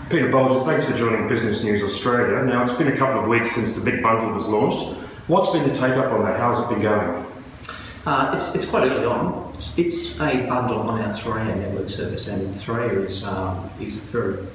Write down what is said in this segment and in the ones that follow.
Peter Bolger, thanks for joining Business News Australia. Now, it's been a couple of weeks since the big bundle was launched. What's been the take-up on that? How's it been going? It's quite early on. It's a bundle on our 3A network service, and 3A is a very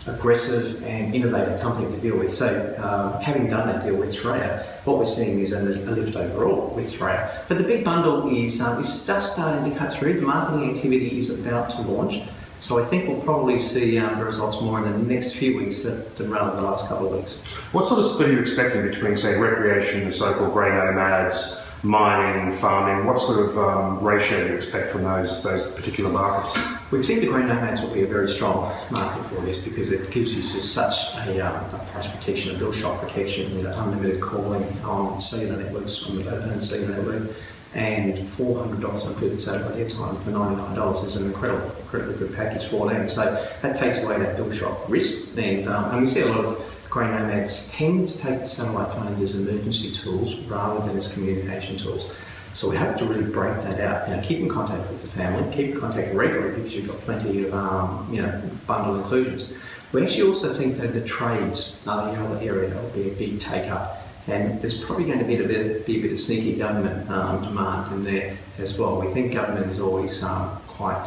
aggressive and innovative company to deal with. So having done that deal with 3A, what we're seeing is a lift overall with 3A. But the big bundle is just starting to cut through. The marketing activity is about to launch. So I think we'll probably see the results more in the next few weeks than rather the last couple of weeks. What sort of split are you expecting between, say, recreation, the so-called grey nomads, mining, farming? What sort of ratio do you expect from those particular markets? We think the grey nomads will be a very strong market for this because it gives you just such a price protection, a bill shock protection, unlimited calling on cellular networks, on the Vodafone cellular network, and $400 on good satellite airtime for $99 is an incredibly good package for them. So that takes away that bill shock risk, and we see a lot of grey nomads tend to take the satellite phones as emergency tools rather than as communication tools. So we hope to really break that out. Keep in contact with the family, keep in contact regularly because you've got plenty of bundle inclusions. We actually also think that the trades are the other area that will be a big take up. And there's probably going to be a bit of sneaky government demand in there as well. We think government is always quite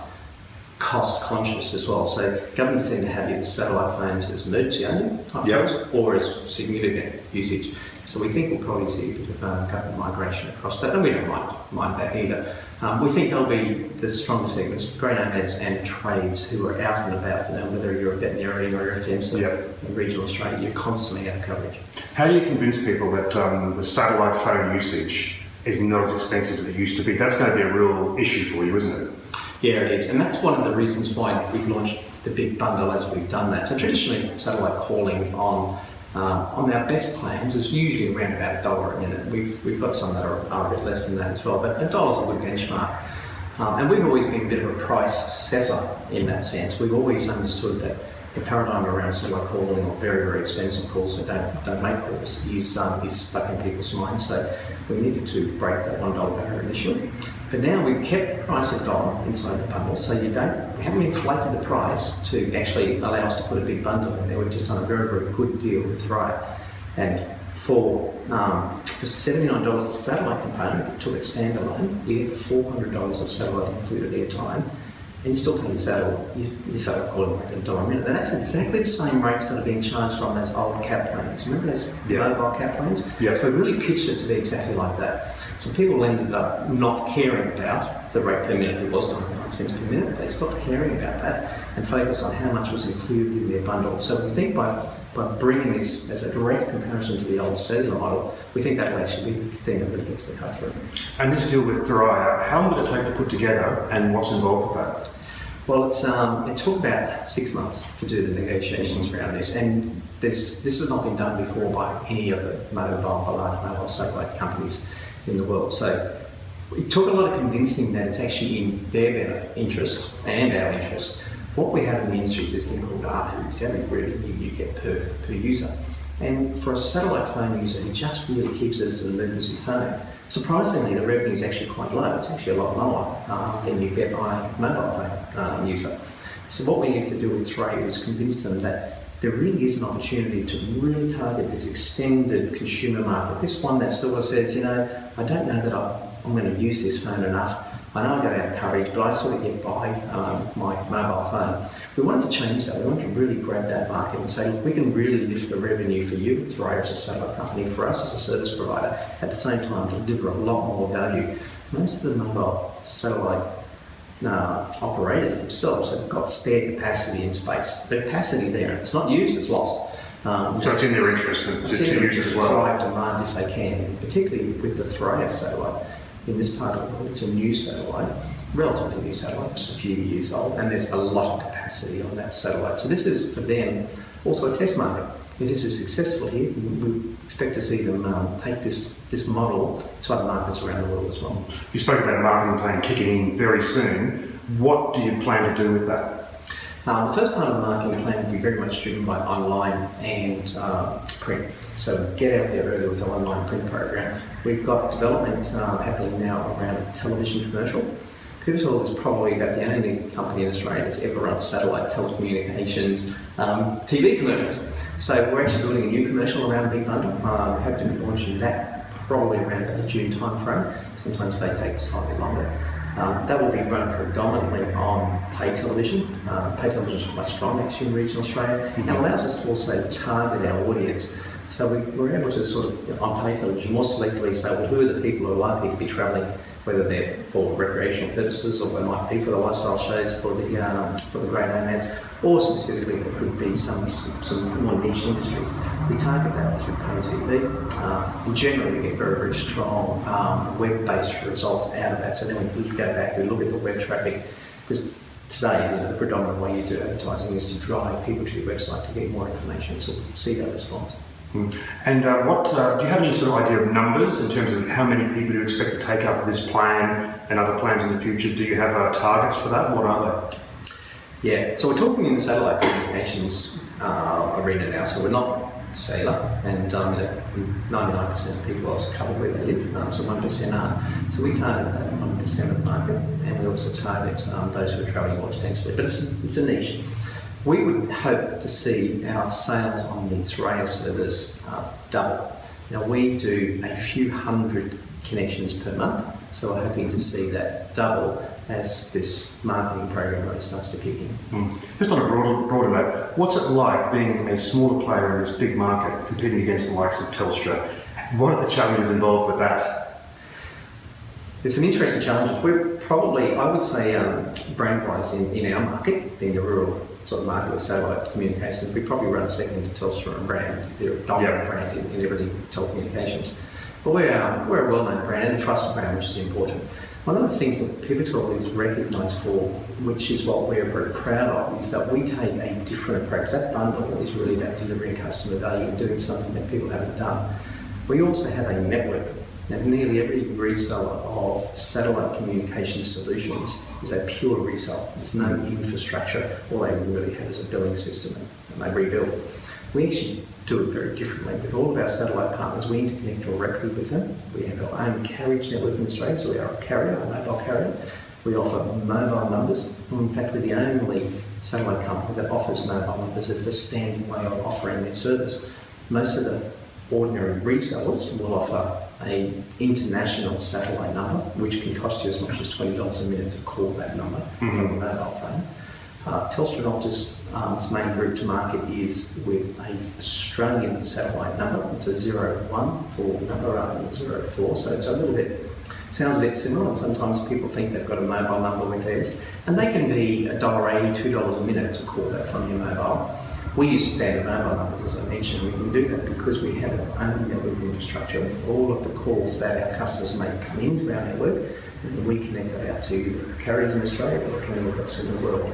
cost conscious as well. So governments tend to have either satellite phones as emergency only type tools or as significant usage. So we think we'll probably see a bit of government migration across that, and we don't mind that either. We think there'll be the stronger segments, grey nomads and trades who are out and about. Whether you're a veterinarian or you're a fencer in regional Australia, you're constantly out of coverage. How do you convince people that the satellite phone usage is not as expensive as it used to be? That's going to be a real issue for you, isn't it? Yeah, it is, and that's one of the reasons why we've launched the big bundle as we've done that. So traditionally, satellite calling on our best plans is usually around about $1 a minute. We've got some that are a bit less than that as well, but $1 is a good benchmark. And we've always been a bit of a price setter in that sense. We've always understood that the paradigm around satellite calling or very, very expensive calls that don't make calls is stuck in people's minds. So we needed to break that $1 barrier initially. But now we've kept the price at $1 inside the bundle, so we haven't inflated the price to actually allow us to put a big bundle in there. We've just done a very, very good deal with Thrive. And for $79, the satellite component, if you took it standalone, you get $400 of satellite included airtime, and you still pay your satellite calling rate at $1 a minute. And that's exactly the same rates that are being charged on those old cap planes. Remember those mobile cap planes? Yeah. So we really pitched it to be exactly like that. So people ended up not caring about the rate per minute. It was 99 cents per minute. They stopped caring about that and focused on how much was included in their bundle. So we think by bringing this as a direct comparison to the old cellular model, we think that will actually be the thing that really gets the cut through. And this deal with Thrive, how long did it take to put together, and what's involved with that? Well, it took about 6 months to do the negotiations around this, and this has not been done before by any of the large mobile satellite companies in the world. So it took a lot of convincing that it's actually in their better interest and our interest. What we have in the industry is this thing called ARPU, is how many revenue you get per user. And for a satellite phone user, it just really keeps it as an emergency phone. Surprisingly, the revenue is actually quite low. It's actually a lot lower than you get on a mobile phone user. So what we need to do with Thrive is convince them that there really is an opportunity to really target this extended consumer market. This one that sort of says, I don't know that I'm going to use this phone enough. I know I go out of coverage, but I sort of get by my mobile phone. We wanted to change that. We wanted to really grab that market and say, look, we can really lift the revenue for you, Thrive as a satellite company, for us as a service provider, at the same time deliver a lot more value. Most of the mobile satellite operators themselves have got spare capacity in space. The capacity there, if it's not used, it's lost. So it's in their interest to use it as well. Drive demand if they can, and particularly with the Thrive satellite. In this part of the world, it's a new satellite, relatively new satellite, just a few years old, and there's a lot of capacity on that satellite. So this is, for them, also a test market. If this is successful here, we expect to see them take this model to other markets around the world as well. You spoke about a marketing plan kicking in very soon. What do you plan to do with that? The first part of the marketing plan will be very much driven by online and print. So get out there early with the online print program. We've got development happening now around a television commercial. Pivotel is probably about the only company in Australia that's ever run satellite telecommunications TV commercials. So we're actually building a new commercial around Big Bundle. We're hoping to be launching that probably around about the June timeframe. Sometimes they take slightly longer. That will be run predominantly on pay television. Pay television is quite strong actually in regional Australia, and allows us to also target our audience. So we're able to sort of, on pay television, more selectively say, well, who are the people who are likely to be travelling, whether they're for recreational purposes or they might be for the lifestyle shows, for the grey nomads, or specifically it could be some more niche industries. We target that through pay TV. And generally we get very, very strong web-based results out of that. So then we go back, we look at the web traffic, because today the predominant way you do advertising is to drive people to your website to get more information, so we see that response. And what do you have any sort of idea of numbers in terms of how many people you expect to take up this plan and other plans in the future? Do you have targets for that? What are they? Yeah, so we're talking in the satellite communications arena now, so we're not cellular, and 99% of people are covered where they live, so 1% aren't. So we target that 1% of the market, and we also target those who are travelling more extensively, but it's a niche. We would hope to see our sales on the Thuraya service double. Now we do a few hundred connections per month, so we're hoping to see that double as this marketing program really starts to kick in. Just on a broader note, what's it like being a smaller player in this big market, competing against the likes of Telstra? What are the challenges involved with that? There's some interesting challenges. We're probably, I would say, brand-wise in our market, being the rural sort of market with satellite communications, we probably run second to Telstra and brand. They're a dominant brand in everything telecommunications. But we're a well-known brand and a trusted brand, which is important. One of the things that Pivotel is recognised for, which is what we're very proud of, is that we take a different approach. That bundle is really about delivering customer value and doing something that people haven't done. We also have a network. Now, nearly every reseller of satellite communication solutions is a pure reseller. There's no infrastructure. All they really have is a billing system, and they rebuild. We actually do it very differently. With all of our satellite partners, we interconnect directly with them. We have our own carriage network in Australia, so we are a carrier, a mobile carrier. We offer mobile numbers. In fact, we're the only satellite company that offers mobile numbers as the standard way of offering their service. Most of the ordinary resellers will offer an international satellite number, which can cost you as much as $20 a minute to call that number from your mobile phone. Telstra and Optus, its main route to market is with an Australian satellite number. It's a 01 for number rather than 04, so it's a little bit, sounds a bit similar, and sometimes people think they've got a mobile number with theirs, and they can be $1.80, $2 a minute to call that from your mobile. We use standard mobile numbers, as I mentioned. We can do that because we have our own network infrastructure. All of the calls that our customers make come into our network, and we connect that out to carriers in Australia or anywhere else in the world.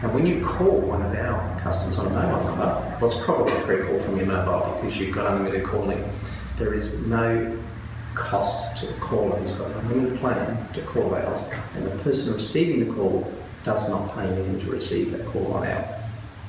And when you call one of our customers on a mobile number, well, it's probably a free call from your mobile because you've got unlimited calling. There is no cost to the caller who's got an unlimited plan to call ours, and the person receiving the call does not pay anything to receive that call on our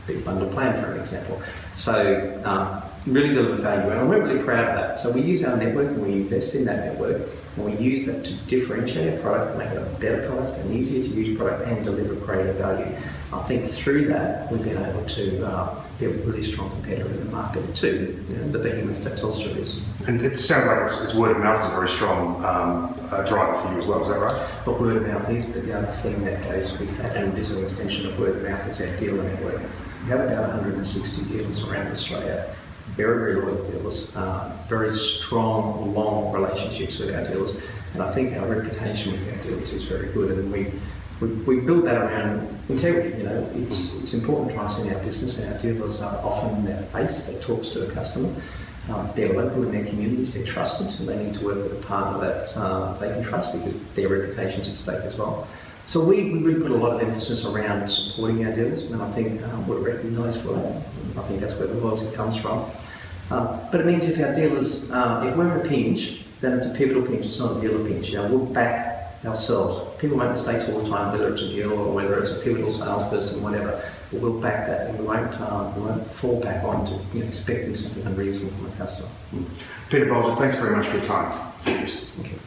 big bundle plan, for example. So really deliver value, and we're really proud of that. So we use our network and we invest in that network, and we use that to differentiate our product, make it a better product, an easier to use product, and deliver greater value. I think through that we've been able to be a really strong competitor in the market too, the behemoth that Telstra is. And it sounds like its word of mouth is a very strong driver for you as well, is that right? What word of mouth is, but the other thing that goes with that, and this is an extension of word of mouth, is our dealer network. We have about 160 dealers around Australia, very, very loyal dealers, very strong, long relationships with our dealers, and I think our reputation with our dealers is very good, and we build that around integrity. It's important to us in our business, and our dealers are often their face that talks to the customer. They're local in their communities, they're trusted, and they need to work with a partner that they can trust because their reputation's at stake as well. So we really put a lot of emphasis around supporting our dealers, and I think we're recognised for that. I think that's where the loyalty comes from. But it means if our dealers, if we're in a pinch, then it's a Pivotel pinch, it's not a dealer pinch. We'll back ourselves. People make mistakes all the time, whether it's a dealer or whether it's a Pivotel salesperson, whatever. But we'll back that, and we won't fall back on to expecting something unreasonable from a customer. Peter Bolger, thanks very much for your time. Cheers. Thank you.